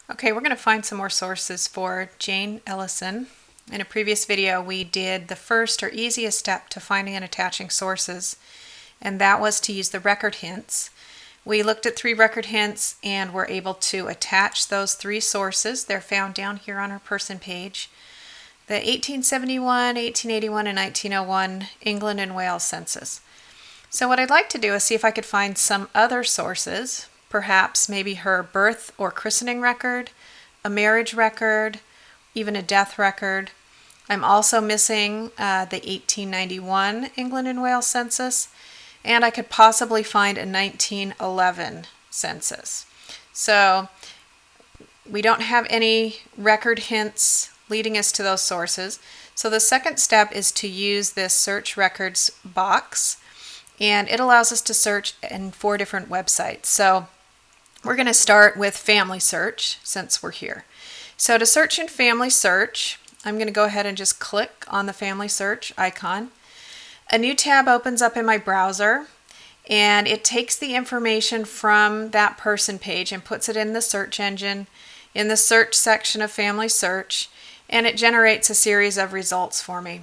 Okay, we're going to find some more sources for Jane Ellison. In a previous video, we did the first or easiest step to finding and attaching sources, and that was to use the record hints. We looked at 3 record hints and were able to attach those 3 sources. They're found down here on our person page. The 1871, 1881, and 1901 England and Wales census. So what I'd like to do is see if I could find some other sources, perhaps maybe her birth or christening record, a marriage record, even a death record. I'm also missing the 1891 England and Wales census, and I could possibly find a 1911 census. So we don't have any record hints leading us to those sources. So the second step is to use this search records box, and it allows us to search in 4 different websites. So we're going to start with Family Search since we're here. So to search in Family Search, I'm going to go ahead and just click on the Family Search icon. A new tab opens up in my browser, and it takes the information from that person page and puts it in the search engine in the search section of Family Search, and it generates a series of results for me.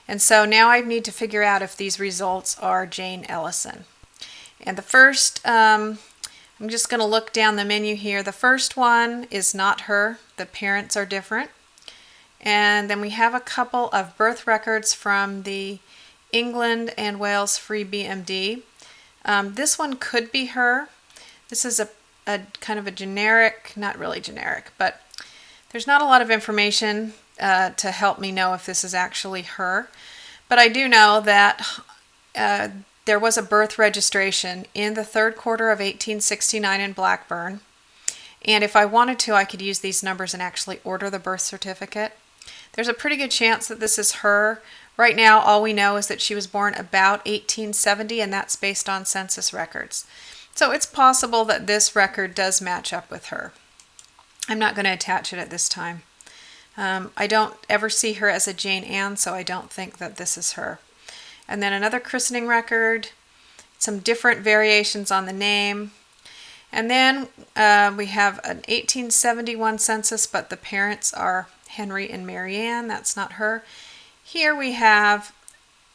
And so now I need to figure out if these results are Jane Ellison. And the first, I'm just going to look down the menu here. The first one is not her. The parents are different. And then we have a couple of birth records from the England and Wales Free BMD. This one could be her. This is a kind of a generic, not really generic, but there's not a lot of information to help me know if this is actually her. But I do know that there was a birth registration in the 3rd quarter of 1869 in Blackburn. And if I wanted to, I could use these numbers and actually order the birth certificate. There's a pretty good chance that this is her. Right now, all we know is that she was born about 1870, and that's based on census records. So it's possible that this record does match up with her. I'm not going to attach it at this time. I don't ever see her as a Jane Ann, so I don't think that this is her. And then another christening record, some different variations on the name. And then we have an 1871 census, but the parents are Henry and Mary Ann. That's not her. Here we have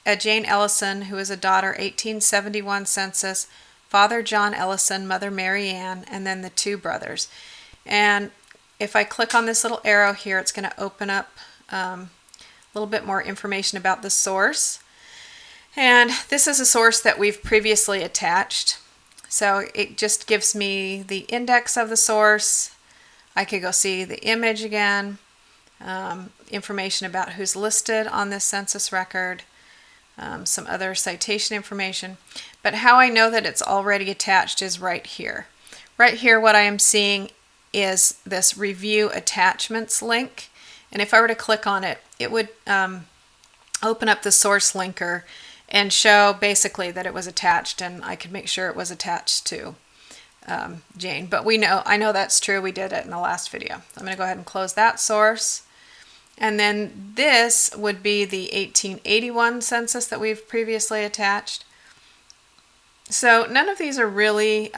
a Jane Ellison, who is a daughter, 1871 census, Father John Ellison, Mother Mary Ann, and then the 2 brothers. And if I click on this little arrow here, it's going to open up a little bit more information about the source. And this is a source that we've previously attached. So it just gives me the index of the source. I could go see the image again, information about who's listed on this census record, some other citation information. But how I know that it's already attached is right here. Right here, what I am seeing is this Review Attachments link. And if I were to click on it, it would open up the source linker and show basically that it was attached, and I could make sure it was attached to Jane. But I know that's true. We did it in the last video. I'm going to go ahead and close that source. And then this would be the 1881 census that we've previously attached. So none of these are really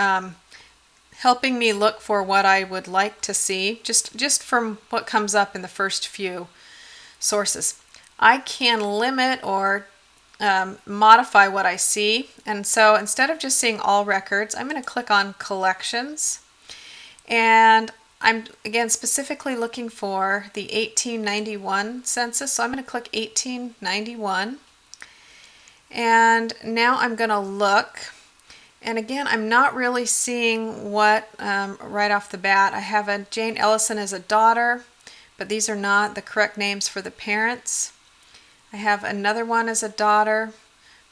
helping me look for what I would like to see, just from what comes up in the first few sources. I can limit or modify what I see, and so instead of just seeing all records, I'm going to click on collections, and I'm again specifically looking for the 1891 census, so I'm going to click 1891, and now I'm going to look. And again, I'm not really seeing what right off the bat. I have a Jane Ellison as a daughter, but these are not the correct names for the parents. I have another one as a daughter,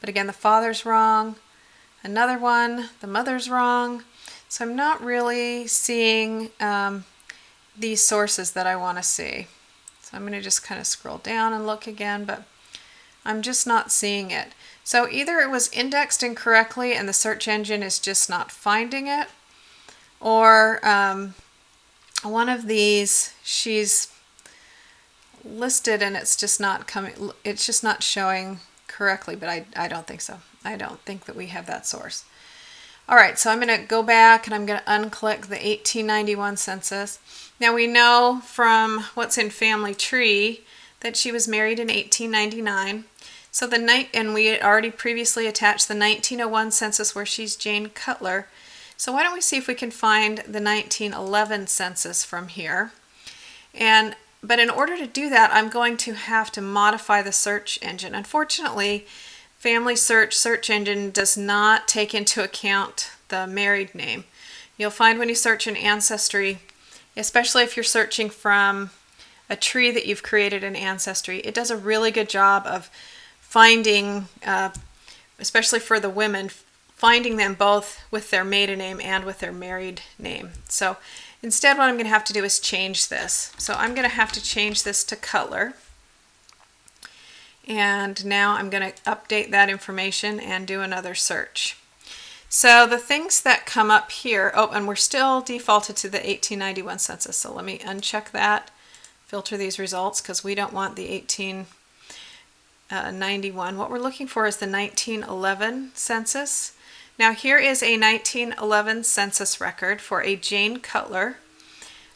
but again, the father's wrong. Another one, the mother's wrong. So I'm not really seeing these sources that I want to see. So I'm going to just kind of scroll down and look again, but I'm just not seeing it. So either it was indexed incorrectly and the search engine is just not finding it, or one of these, she's listed and it's just not coming, it's just not showing correctly, but I don't think so. I don't think that we have that source. All right, so I'm going to go back and I'm going to unclick the 1891 census. Now we know from what's in Family Tree that she was married in 1899. So and we had already previously attached the 1901 census where she's Jane Cutler. So why don't we see if we can find the 1911 census from here. But in order to do that, I'm going to have to modify the search engine. Unfortunately, Family search engine does not take into account the married name. You'll find when you search in Ancestry, especially if you're searching from a tree that you've created in Ancestry, it does a really good job of finding, especially for the women, finding them both with their maiden name and with their married name. So instead what I'm going to have to do is change this. So I'm going to have to change this to Cutler. And now I'm going to update that information and do another search. So the things that come up here, oh, and we're still defaulted to the 1891 census. So let me uncheck that, filter these results because we don't want the 1891. What we're looking for is the 1911 census. Now here is a 1911 census record for a Jane Cutler.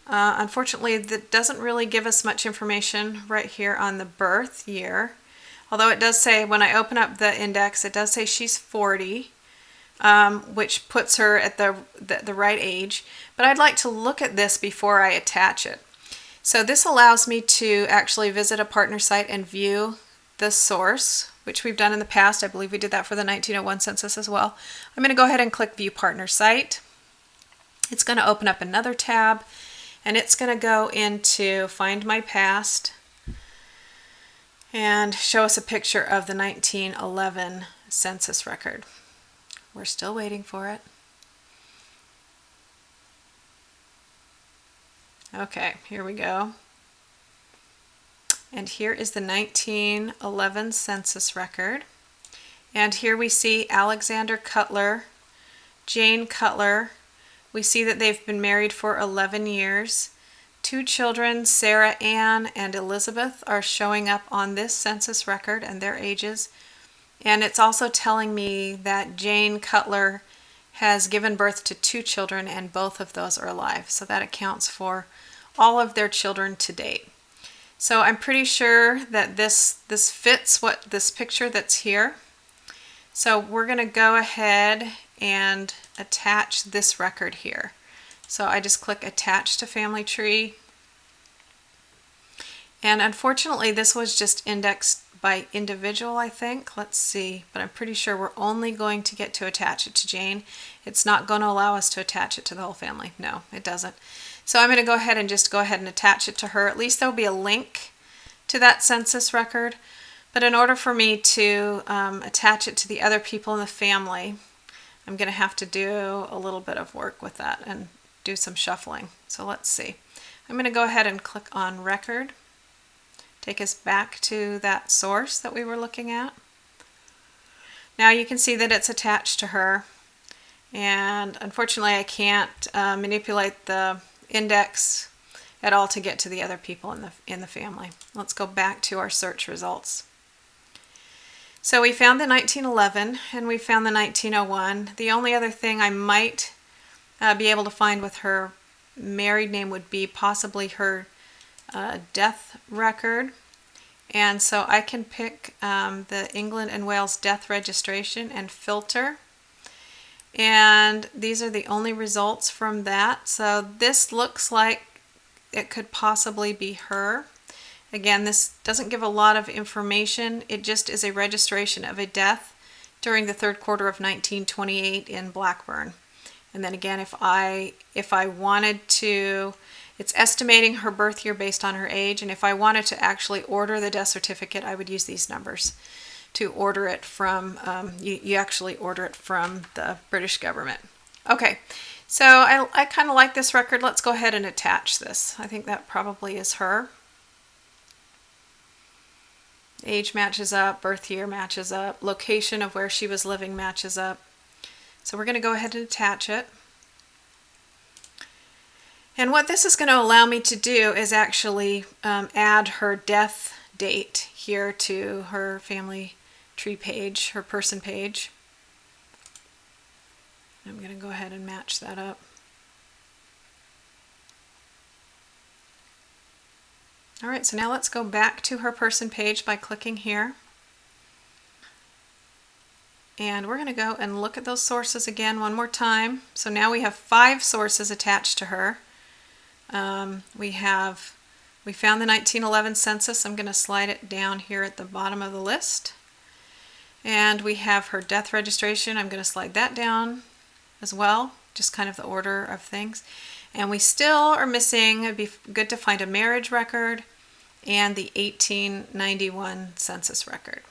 Unfortunately, that doesn't really give us much information right here on the birth year. Although it does say, when I open up the index, it does say she's 40, which puts her at the right age. But I'd like to look at this before I attach it. So this allows me to actually visit a partner site and view the source, which we've done in the past. I believe we did that for the 1901 census as well. I'm going to go ahead and click View Partner Site. It's going to open up another tab, and it's going to go into Find My Past and show us a picture of the 1911 census record. We're still waiting for it. Okay, here we go. And here is the 1911 census record. And here we see Alexander Cutler, Jane Cutler. We see that they've been married for 11 years. 2 children, Sarah Ann and Elizabeth, are showing up on this census record and their ages. And it's also telling me that Jane Cutler has given birth to 2 children and both of those are alive. So that accounts for all of their children to date. So I'm pretty sure that this fits what this picture that's here. So we're going to go ahead and attach this record here. So I just click Attach to Family Tree. And unfortunately, this was just indexed by individual, I think. Let's see, but I'm pretty sure we're only going to get to attach it to Jane. It's not going to allow us to attach it to the whole family. No, it doesn't. So I'm going to go ahead and attach it to her. At least there'll be a link to that census record. But in order for me to attach it to the other people in the family, I'm going to have to do a little bit of work with that and do some shuffling. So let's see. I'm going to go ahead and click on Record. Take us back to that source that we were looking at. Now you can see that it's attached to her. And unfortunately I can't manipulate the index at all to get to the other people in the family. Let's go back to our search results. So we found the 1911 and we found the 1901. The only other thing I might be able to find with her married name would be possibly her death record. And so I can pick the England and Wales death registration and filter. And these are the only results from that. So this looks like it could possibly be her. Again, this doesn't give a lot of information. It just is a registration of a death during the third quarter of 1928 in Blackburn. And then again, if I wanted to, it's estimating her birth year based on her age, and if I wanted to actually order the death certificate, I would use these numbers to order it from, you actually order it from the British government. Okay, so I kind of like this record. Let's go ahead and attach this. I think that probably is her. Age matches up, birth year matches up, location of where she was living matches up. So we're going to go ahead and attach it. And what this is going to allow me to do is actually add her death date here to her family tree page, her person page. I'm going to go ahead and match that up. All right, so now let's go back to her person page by clicking here. And we're going to go and look at those sources again one more time. So now we have 5 sources attached to her. We found the 1911 census. I'm going to slide it down here at the bottom of the list. And we have her death registration. I'm going to slide that down as well, just kind of the order of things. And we still are missing, it'd be good to find a marriage record and the 1891 census record.